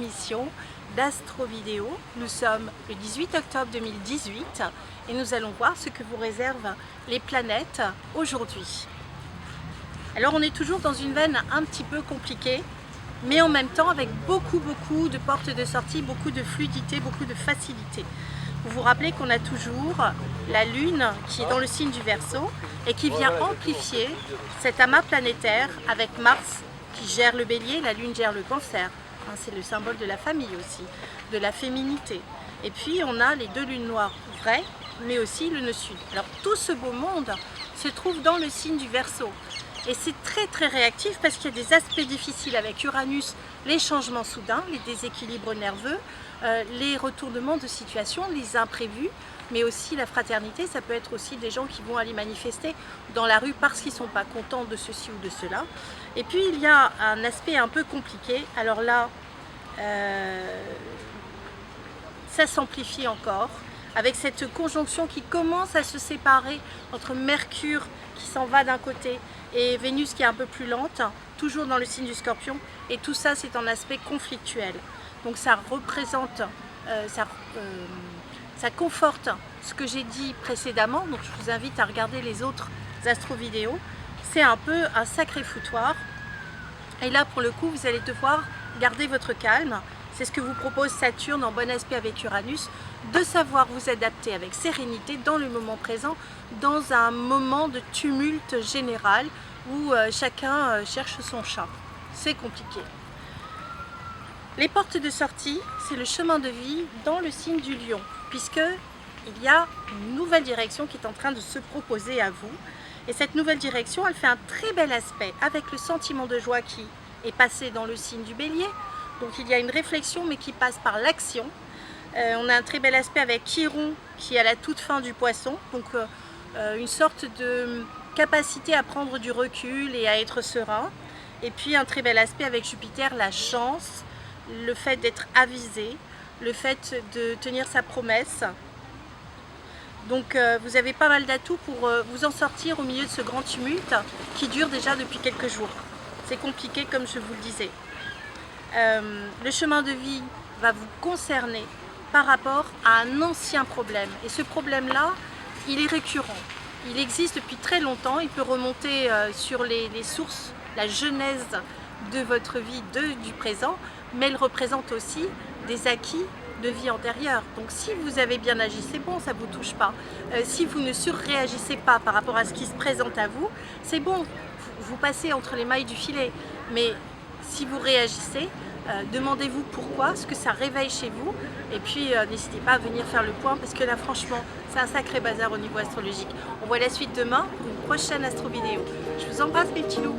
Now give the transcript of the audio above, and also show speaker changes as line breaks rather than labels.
émission d'Astro Vidéo. Nous sommes le 18 octobre 2018 et nous allons voir ce que vous réservent les planètes aujourd'hui. Alors on est toujours dans une veine un petit peu compliquée, mais en même temps avec beaucoup de portes de sortie, beaucoup de fluidité, beaucoup de facilité. Vous vous rappelez qu'on a toujours la Lune qui est dans le signe du Verseau et qui vient amplifier cet amas planétaire avec Mars qui gère le Bélier, la Lune gère le Cancer. C'est le symbole de la famille aussi, de la féminité. Et puis on a les deux lunes noires vraies, mais aussi le nœud sud. Alors tout ce beau monde se trouve dans le signe du Verseau. Et c'est très réactif parce qu'il y a des aspects difficiles avec Uranus, les changements soudains, les déséquilibres nerveux, les retournements de situation, les imprévus, mais aussi la fraternité. Ça peut être aussi des gens qui vont aller manifester dans la rue parce qu'ils ne sont pas contents de ceci ou de cela. Et puis il y a un aspect un peu compliqué. Alors là, ça s'amplifie encore avec cette conjonction qui commence à se séparer entre Mercure qui s'en va d'un côté et Vénus qui est un peu plus lente, toujours dans le signe du Scorpion, et tout ça c'est en aspect conflictuel. Donc ça représente, ça conforte ce que j'ai dit précédemment, donc je vous invite à regarder les autres astro-vidéos. C'est un peu un sacré foutoir, et là pour le coup vous allez devoir garder votre calme. C'est ce que vous propose Saturne en bon aspect avec Uranus, de savoir vous adapter avec sérénité dans le moment présent, dans un moment de tumulte général où chacun cherche son chat. C'est compliqué. Les portes de sortie, c'est le chemin de vie dans le signe du Lion, puisque il y a une nouvelle direction qui est en train de se proposer à vous. Et cette nouvelle direction, elle fait un très bel aspect avec le sentiment de joie qui est passé dans le signe du Bélier. Donc il y a une réflexion mais qui passe par l'action. On a un très bel aspect avec Chiron qui est à la toute fin du Poisson. Donc une sorte de capacité à prendre du recul et à être serein. Et puis un très bel aspect avec Jupiter, la chance, le fait d'être avisé, le fait de tenir sa promesse. Donc vous avez pas mal d'atouts pour vous en sortir au milieu de ce grand tumulte qui dure déjà depuis quelques jours. C'est compliqué comme je vous le disais. Le chemin de vie va vous concerner par rapport à un ancien problème. Et ce problème-là, il est récurrent. Il existe depuis très longtemps. Il peut remonter sur les sources, la genèse de votre vie, du présent, mais il représente aussi des acquis de vie antérieure. Donc si vous avez bien agi, c'est bon, ça ne vous touche pas. Si vous ne surréagissez pas par rapport à ce qui se présente à vous, c'est bon, vous passez entre les mailles du filet. Mais si vous réagissez, demandez-vous pourquoi, ce que ça réveille chez vous, et puis n'hésitez pas à venir faire le point, parce que là franchement, c'est un sacré bazar au niveau astrologique. On voit la suite demain pour une prochaine astro vidéo. Je vous embrasse mes petits loups.